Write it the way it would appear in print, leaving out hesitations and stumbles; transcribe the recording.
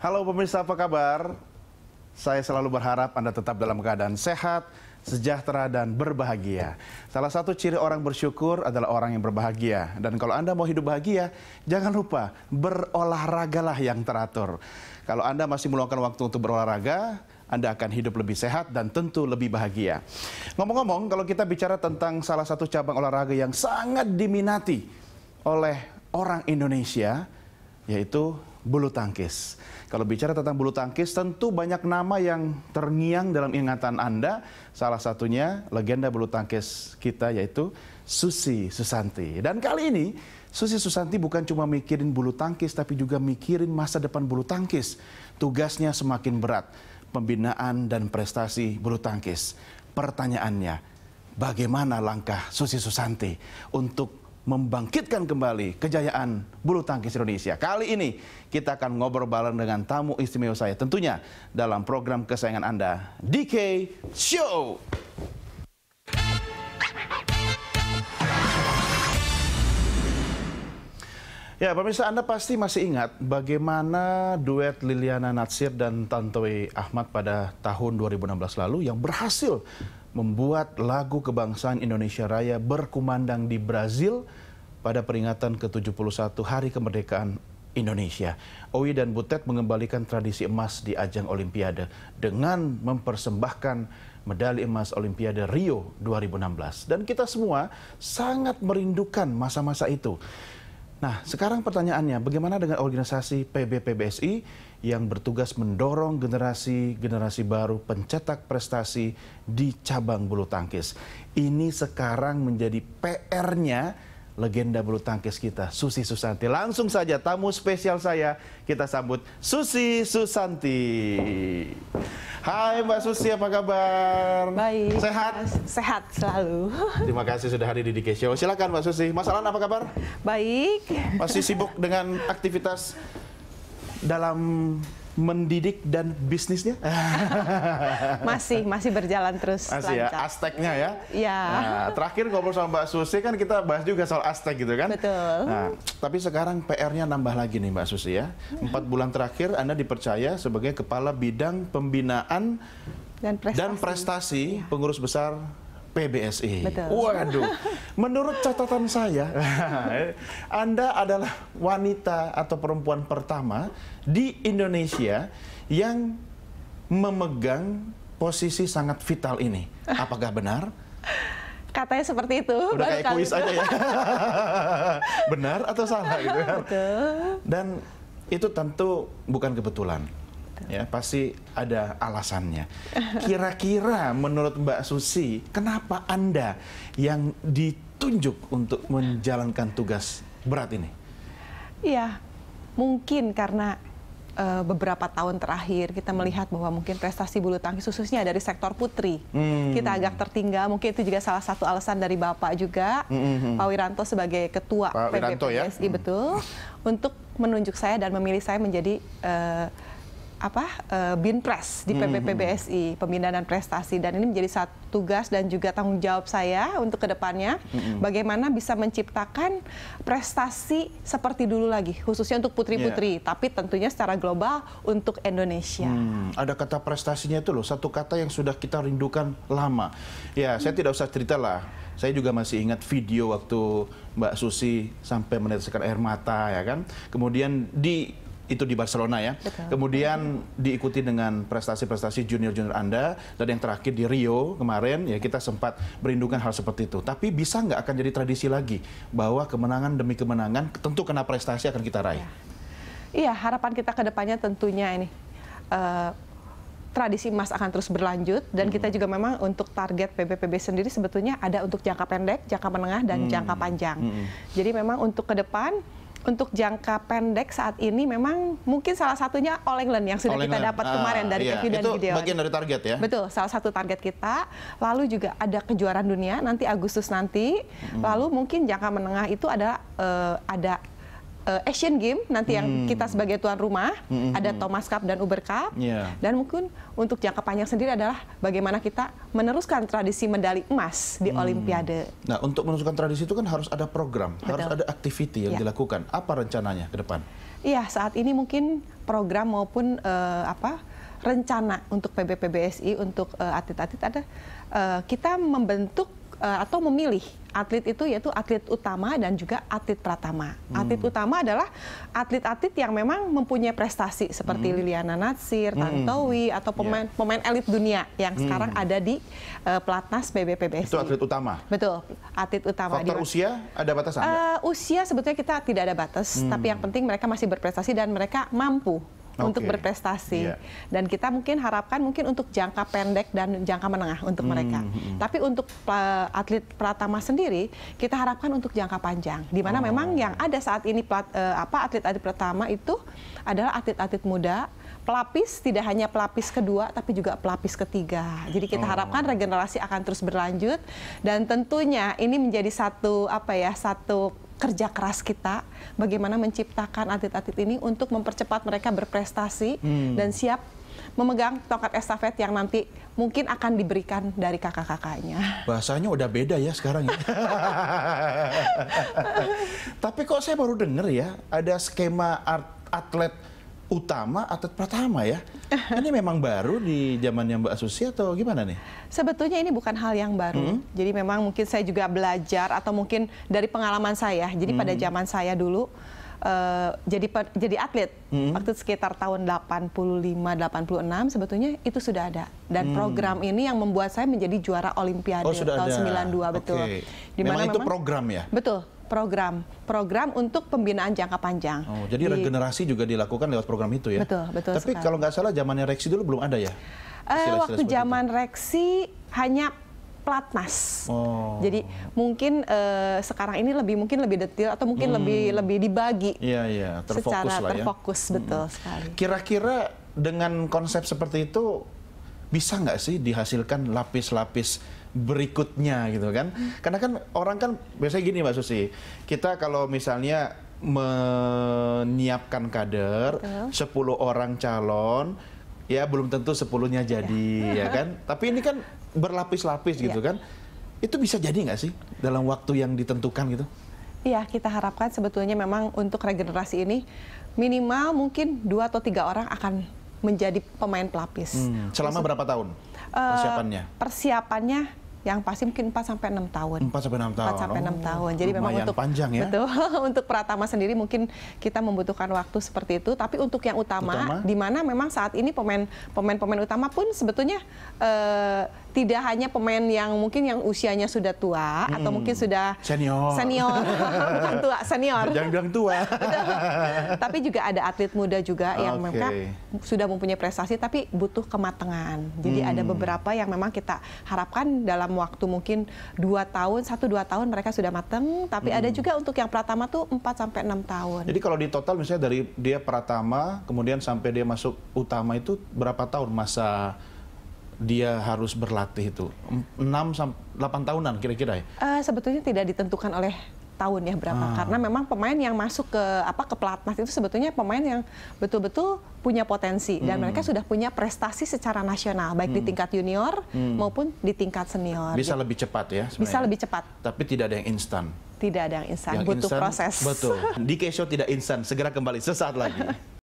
Halo pemirsa, apa kabar? Saya selalu berharap Anda tetap dalam keadaan sehat, sejahtera, dan berbahagia. Salah satu ciri orang bersyukur adalah orang yang berbahagia. Dan kalau Anda mau hidup bahagia, jangan lupa berolahragalah yang teratur. Kalau Anda masih meluangkan waktu untuk berolahraga, Anda akan hidup lebih sehat dan tentu lebih bahagia. Ngomong-ngomong, kalau kita bicara tentang salah satu cabang olahraga yang sangat diminati oleh orang Indonesia, yaitu bulu tangkis. Kalau bicara tentang bulu tangkis, tentu banyak nama yang terngiang dalam ingatan Anda. Salah satunya legenda bulu tangkis kita, yaitu Susi Susanti. Dan kali ini, Susi Susanti bukan cuma mikirin bulu tangkis, tapi juga mikirin masa depan bulu tangkis. Tugasnya semakin berat, pembinaan dan prestasi bulu tangkis. Pertanyaannya, bagaimana langkah Susi Susanti untuk membangkitkan kembali kejayaan bulu tangkis Indonesia? Kali ini kita akan ngobrol bareng dengan tamu istimewa saya, tentunya dalam program kesayangan Anda, DK Show. Ya, pemirsa, Anda pasti masih ingat bagaimana duet Liliana Natsir dan Tantowi Ahmad pada tahun 2016 lalu yang berhasil membuat lagu kebangsaan Indonesia Raya berkumandang di Brazil pada peringatan ke-71 Hari Kemerdekaan Indonesia. Owi dan Butet mengembalikan tradisi emas di ajang Olimpiade dengan mempersembahkan medali emas Olimpiade Rio 2016. Dan kita semua sangat merindukan masa-masa itu. Nah, sekarang pertanyaannya, bagaimana dengan organisasi PBPBSI yang bertugas mendorong generasi baru pencetak prestasi di cabang bulu tangkis? Ini sekarang menjadi PR-nya legenda bulu tangkis kita, Susi Susanti. Langsung saja tamu spesial saya, kita sambut Susi Susanti. Hai Mbak Susi, apa kabar? Baik. Sehat? Sehat selalu. Terima kasih sudah hadir di DK Show. Silakan Mbak Susi. Mas Alan, apa kabar? Baik. Masih sibuk dengan aktivitas dalam mendidik dan bisnisnya? Masih berjalan terus. Masih ya, Azteknya ya? Iya. Nah, terakhir ngobrol sama Mbak Susi kan kita bahas juga soal Aztek gitu kan? Betul. Nah, tapi sekarang PR-nya nambah lagi nih Mbak Susi ya. 4 bulan terakhir Anda dipercaya sebagai Kepala Bidang Pembinaan dan Prestasi Pengurus Besar PBSI. Betul. Waduh, menurut catatan saya, Anda adalah wanita atau perempuan pertama di Indonesia yang memegang posisi sangat vital ini. Apakah benar? Katanya seperti itu. Udah kayak kuis aja ya. Benar atau salah gitu kan? Betul. Dan itu tentu bukan kebetulan. Ya, pasti ada alasannya. Kira-kira menurut Mbak Susi, kenapa Anda yang ditunjuk untuk menjalankan tugas berat ini? Iya, mungkin karena beberapa tahun terakhir kita melihat bahwa mungkin prestasi bulu tangkis khususnya dari sektor putri kita agak tertinggal. Mungkin itu juga salah satu alasan dari Bapak juga, Pak Wiranto sebagai Ketua PBPBSI, ya? Betul, untuk menunjuk saya dan memilih saya menjadi Binpres di PBPBSI, Pembinaan dan Prestasi. Dan ini menjadi satu tugas dan juga tanggung jawab saya untuk kedepannya, bagaimana bisa menciptakan prestasi seperti dulu lagi, khususnya untuk putri-putri, tapi tentunya secara global untuk Indonesia. Ada kata prestasinya itu loh, satu kata yang sudah kita rindukan lama. Ya, saya tidak usah cerita lah. Saya juga masih ingat video waktu Mbak Susi sampai meneteskan air mata, ya kan. Kemudian itu di Barcelona ya. Betul. Kemudian diikuti dengan prestasi-prestasi junior-junior Anda, dan yang terakhir di Rio kemarin ya, kita sempat merindukan hal seperti itu. Tapi bisa nggak akan jadi tradisi lagi bahwa kemenangan demi kemenangan tentu kena prestasi akan kita raih? Iya, harapan kita ke depannya tentunya ini tradisi emas akan terus berlanjut, dan kita juga memang untuk target PBPB sendiri sebetulnya ada untuk jangka pendek, jangka menengah, dan jangka panjang. Jadi memang untuk ke depan, untuk jangka pendek saat ini memang mungkin salah satunya All England yang sudah kita dapat kemarin dari Kevin dan Gideon. Itu bagian dari target ya? Betul, salah satu target kita. Lalu juga ada kejuaraan dunia nanti Agustus nanti. Lalu mungkin jangka menengah itu ada Asian Games nanti yang kita sebagai tuan rumah, ada Thomas Cup dan Uber Cup, dan mungkin untuk jangka panjang sendiri adalah bagaimana kita meneruskan tradisi medali emas di Olimpiade. Nah, untuk meneruskan tradisi itu kan harus ada program, harus ada activity yang dilakukan. Apa rencananya ke depan? Iya, saat ini mungkin program maupun rencana untuk PBPBSI untuk atlet-atlet ada, kita membentuk atau memilih atlet itu, yaitu atlet utama dan juga atlet pratama. Atlet utama adalah atlet-atlet yang memang mempunyai prestasi seperti Liliana Natsir, Tantowi, atau pemain elit dunia yang sekarang ada di pelatnas PBPBSI. Itu atlet utama? Betul, atlet utama. Faktor usia ada batasan? Usia sebetulnya kita tidak ada batas, tapi yang penting mereka masih berprestasi dan mereka mampu untuk berprestasi. Dan kita mungkin harapkan mungkin untuk jangka pendek dan jangka menengah untuk mereka. Tapi untuk atlet pratama sendiri kita harapkan untuk jangka panjang. Di mana memang yang ada saat ini atlet-atlet pratama itu adalah atlet-atlet muda, pelapis, tidak hanya pelapis kedua tapi juga pelapis ketiga. Jadi kita harapkan regenerasi akan terus berlanjut, dan tentunya ini menjadi satu kerja keras kita bagaimana menciptakan atlet-atlet ini untuk mempercepat mereka berprestasi dan siap memegang tongkat estafet yang nanti mungkin akan diberikan dari kakak-kakaknya. Bahasanya udah beda ya sekarang ya. Tapi kok saya baru dengar ya ada skema atlet utama, atlet pratama ya. Ini memang baru di zamannya Mbak Susi atau gimana nih? Sebetulnya ini bukan hal yang baru. Jadi memang mungkin saya juga belajar atau mungkin dari pengalaman saya. Jadi pada zaman saya dulu jadi atlet waktu sekitar tahun 85-86 sebetulnya itu sudah ada. Dan program ini yang membuat saya menjadi juara Olimpiade tahun 92, betul. Memang itu program ya? Betul. Program untuk pembinaan jangka panjang. Oh, jadi regenerasi juga dilakukan lewat program itu ya? Betul. Tapi kalau nggak salah zamannya Reksi dulu belum ada ya? Waktu zaman Reksi hanya pelatnas. Jadi mungkin sekarang ini mungkin lebih detail atau mungkin lebih dibagi. Iya, secara terfokus, betul sekali. Kira-kira dengan konsep seperti itu bisa nggak sih dihasilkan lapis-lapis berikutnya gitu kan? Karena kan orang kan biasanya gini Mbak Susi, kita kalau misalnya menyiapkan kader 10 orang calon, ya belum tentu 10-nya jadi ya kan? Tapi ini kan berlapis-lapis gitu kan? Itu bisa jadi nggak sih dalam waktu yang ditentukan gitu? Iya, kita harapkan sebetulnya memang untuk regenerasi ini minimal mungkin 2 atau 3 orang akan menjadi pemain pelapis. Selama berapa tahun persiapannya? Persiapannya yang pasti mungkin 4 sampai 6 tahun. 4 sampai 6 tahun. 4 sampai 6 tahun. Jadi memang untuk panjang ya. Betul. Untuk pratama sendiri mungkin kita membutuhkan waktu seperti itu, tapi untuk yang utama? Di mana memang saat ini pemain utama pun sebetulnya tidak hanya pemain yang mungkin yang usianya sudah tua atau mungkin sudah senior. Bukan tua, senior. Jangan bilang tua. Tapi juga ada atlet muda juga yang memang sudah mempunyai prestasi tapi butuh kematangan. Jadi ada beberapa yang memang kita harapkan dalam waktu mungkin 2 tahun, 1-2 tahun mereka sudah matang, tapi ada juga untuk yang pratama tuh 4 sampai 6 tahun. Jadi kalau di total misalnya dari dia pratama kemudian sampai dia masuk utama itu berapa tahun masa dia harus berlatih itu? 6 sampai 8 tahunan kira-kira ya? Sebetulnya tidak ditentukan oleh tahun ya berapa, karena memang pemain yang masuk ke pelatnas itu sebetulnya pemain yang betul-betul punya potensi dan mereka sudah punya prestasi secara nasional baik di tingkat junior maupun di tingkat senior. Bisa lebih cepat ya sebenarnya. Bisa lebih cepat. Tapi tidak ada yang instan. Tidak ada yang instan, butuh proses. Betul. Di K-Show tidak instan, segera kembali sesaat lagi.